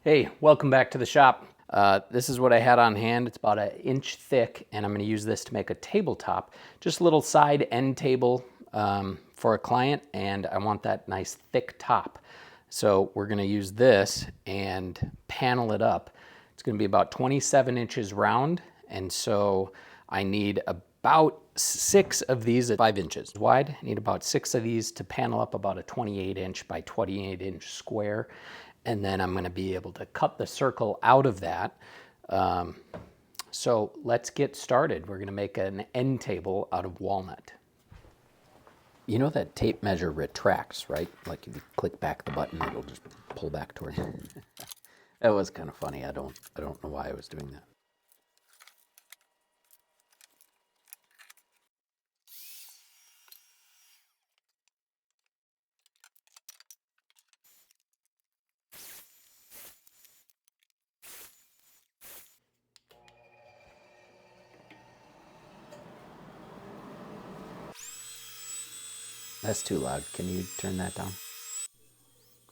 Hey, welcome back to the shop. This is what I had on hand. It's about 1 inch thick, and I'm going to use this to make a tabletop. Just a little side end table for a client, and I want that nice thick top. So we're going to use this and panel it up. It's going to be about 27 inches round, and so I need about 6 of these at 5 inches wide. I need about 6 of these to panel up about a 28 inch by 28 inch square. And then I'm going to be able to cut the circle out of that. So let's get started. We're going to make an end table out of walnut. You know that tape measure retracts, right? Like if you click back the button, it'll just pull back toward you. That was kind of funny. I don't know why I was doing that. That's too loud. Can you turn that down?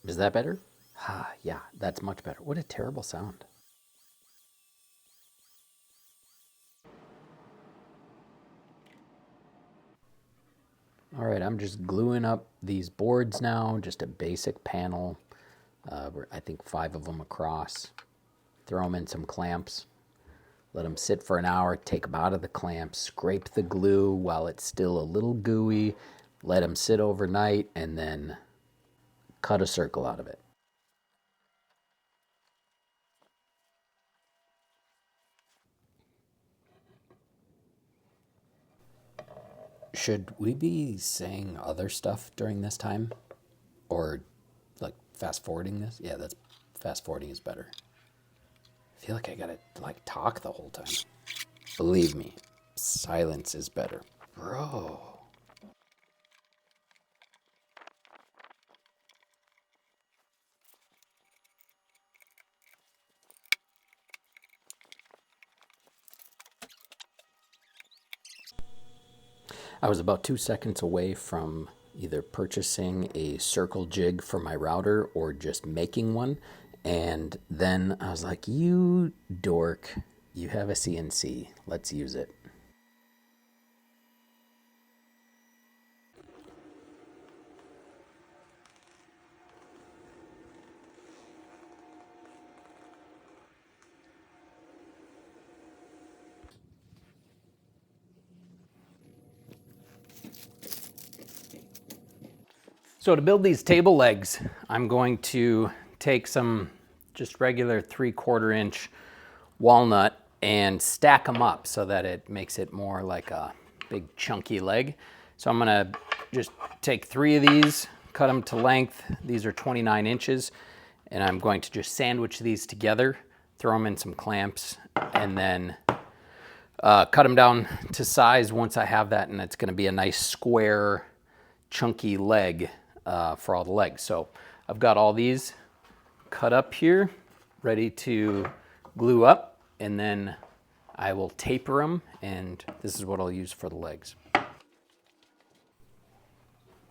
Is that better? Ah, yeah, that's much better. What a terrible sound. All right, I'm just gluing up these boards now, just a basic panel. I think 5 of them across. Throw them in some clamps. Let them sit for an hour, take them out of the clamps, scrape the glue while it's still a little gooey, let them sit overnight, and then cut a circle out of it. Should we be saying other stuff during this time? Or like fast forwarding this? Yeah, that's fast forwarding is better. I feel like I gotta like talk the whole time. Believe me, silence is better. Bro. I was about 2 seconds away from either purchasing a circle jig for my router or just making one. And then I was like, you dork, you have a CNC. Let's use it. So to build these table legs, I'm going to take some just regular 3/4 inch walnut and stack them up so that it makes it more like a big chunky leg. So I'm gonna just take 3 of these, cut them to length. These are 29 inches, and I'm going to just sandwich these together, throw them in some clamps, and then cut them down to size once I have that, and it's gonna be a nice square, chunky leg for all the legs. So I've got all these cut up here, ready to glue up, and then I will taper them, and this is what I'll use for the legs.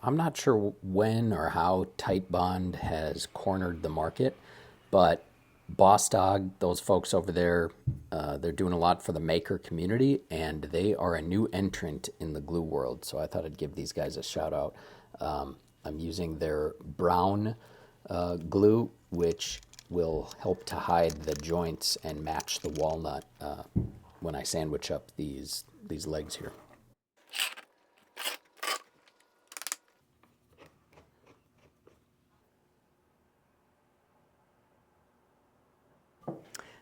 I'm not sure when or how Titebond has cornered the market, but Boss Dog, those folks over there, they're doing a lot for the maker community, and they are a new entrant in the glue world. So I thought I'd give these guys a shout out. I'm using their brown glue, which will help to hide the joints and match the walnut when I sandwich up these legs here.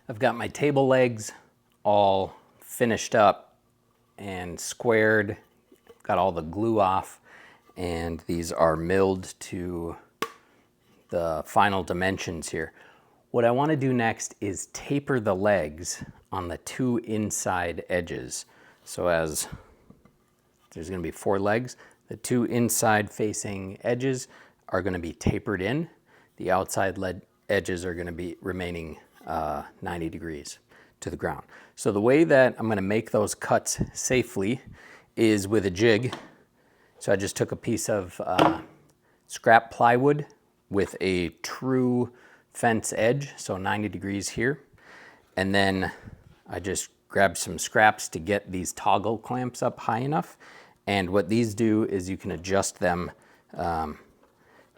I've got my table legs all finished up and squared, got all the glue off, and these are milled to the final dimensions here. What I want to do next is taper the legs on the 2 inside edges. So as there's going to be 4 legs, the 2 inside facing edges are going to be tapered in. The outside edges are going to be remaining 90 degrees to the ground. So the way that I'm going to make those cuts safely is with a jig. So I just took a piece of scrap plywood with a true fence edge, so 90 degrees here. And then I just grab some scraps to get these toggle clamps up high enough. And what these do is you can adjust them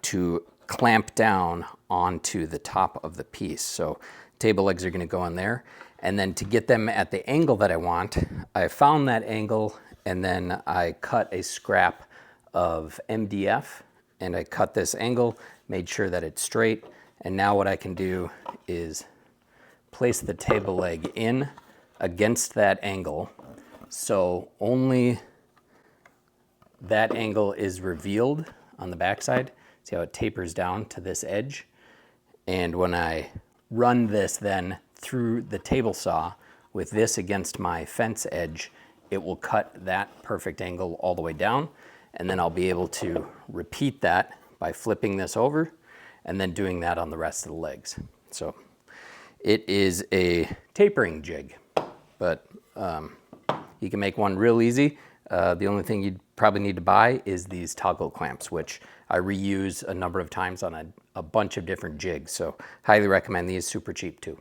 to clamp down onto the top of the piece. So table legs are going to go in there. And then to get them at the angle that I want, I found that angle and then I cut a scrap of MDF and I cut this angle, made sure that it's straight. And now what I can do is place the table leg in against that angle. So only that angle is revealed on the backside. See how it tapers down to this edge? And when I run this then through the table saw with this against my fence edge, it will cut that perfect angle all the way down. And then I'll be able to repeat that by flipping this over and then doing that on the rest of the legs. So it is a tapering jig, but you can make one real easy. The only thing you'd probably need to buy is these toggle clamps, which I reuse a number of times on a bunch of different jigs. So highly recommend these, super cheap too.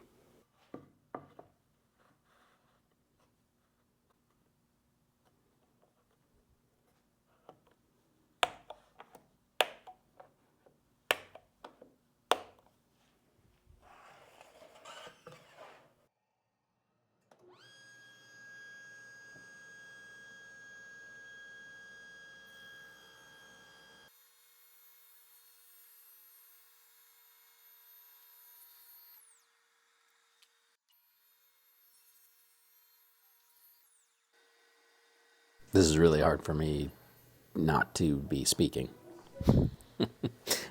This is really hard for me not to be speaking.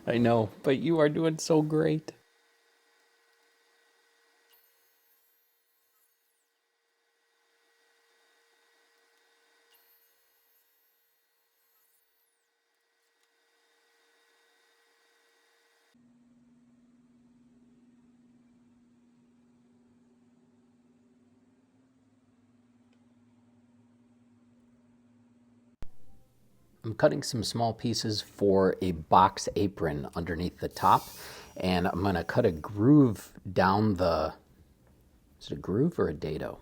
I know, but you are doing so great. I'm cutting some small pieces for a box apron underneath the top, and I'm going to cut a groove down the, is it a groove or a dado?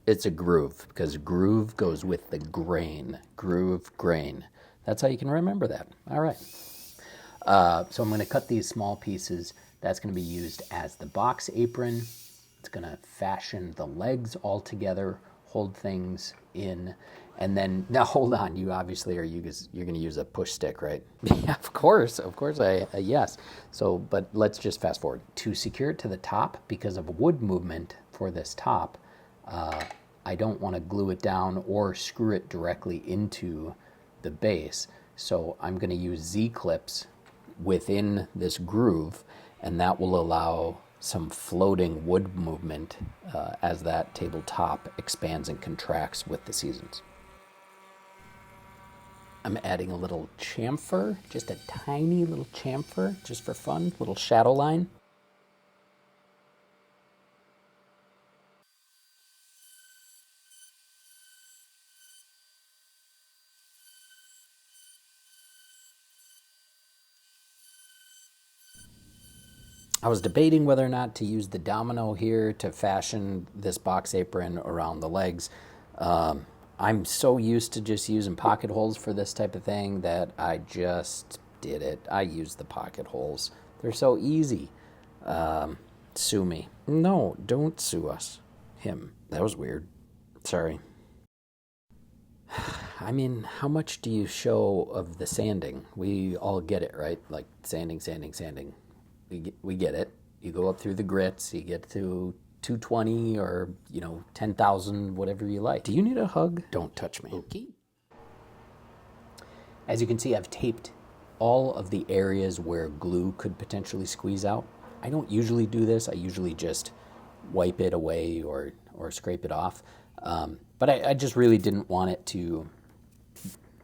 It's a groove because groove goes with the grain. Groove, grain. That's how you can remember that. All right. So I'm going to cut these small pieces. That's going to be used as the box apron. It's going to fashion the legs all together, hold things in, and then, now hold on, you obviously are, you're going to use a push stick, right? Yeah, of course, yes. So, but let's just fast forward. To secure it to the top, because of wood movement for this top, I don't want to glue it down or screw it directly into the base. So I'm going to use Z-clips within this groove, and that will allow some floating wood movement as that tabletop expands and contracts with the seasons. I'm adding a little chamfer, just a tiny little chamfer, just for fun, little shadow line. I was debating whether or not to use the domino here to fashion this box apron around the legs. I'm so used to just using pocket holes for this type of thing that I just did it. I used the pocket holes. They're so easy. Sue me. No, don't sue us. Him. That was weird. Sorry. I mean, how much do you show of the sanding? We all get it, right? Like sanding, sanding, sanding. We get it. You go up through the grits, you get to 220 or, 10,000, whatever you like. Do you need a hug? Don't touch me. Okay. As you can see, I've taped all of the areas where glue could potentially squeeze out. I don't usually do this. I usually just wipe it away or scrape it off. But I just really didn't want it to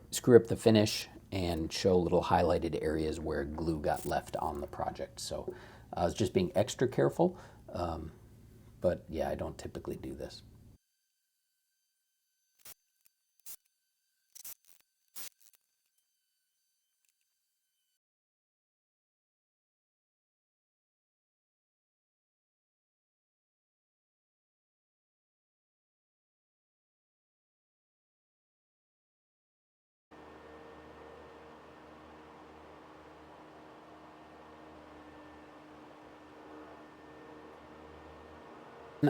screw up the finish and show little highlighted areas where glue got left on the project. So I was just being extra careful. But yeah, I don't typically do this.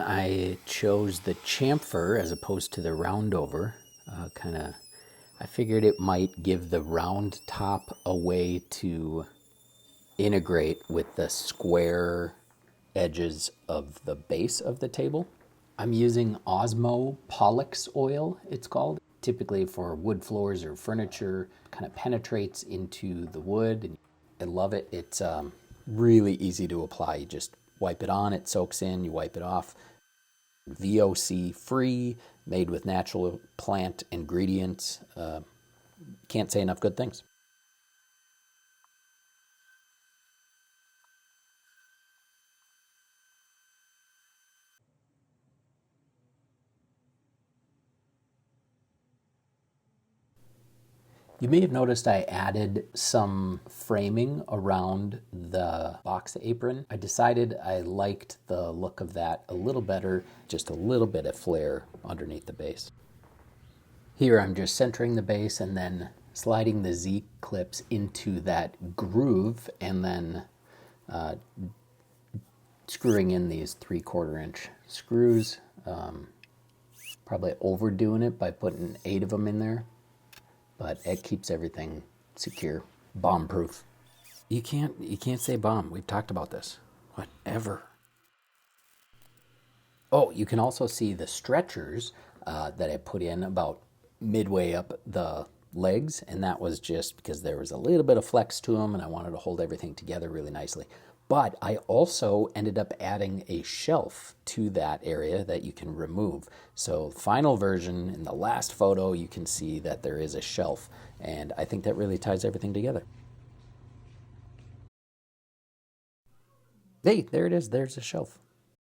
I chose the chamfer as opposed to the roundover. I figured it might give the round top a way to integrate with the square edges of the base of the table. I'm using Osmo Pollux oil, it's called. Typically for wood floors or furniture, kind of penetrates into the wood. And I love it. It's really easy to apply. You just wipe it on, it soaks in, you wipe it off. VOC free, made with natural plant ingredients. Can't say enough good things. You may have noticed I added some framing around the box apron. I decided I liked the look of that a little better, just a little bit of flair underneath the base. Here I'm just centering the base and then sliding the Z clips into that groove and then screwing in these 3/4 inch screws. Probably overdoing it by putting 8 of them in there, but it keeps everything secure, bomb-proof. You can't say bomb. We've talked about this. Whatever. Oh, you can also see the stretchers that I put in about midway up the legs, and that was just because there was a little bit of flex to them and I wanted to hold everything together really nicely. But I also ended up adding a shelf to that area that you can remove. So final version, in the last photo, you can see that there is a shelf, and I think that really ties everything together. Hey, there it is. There's a shelf.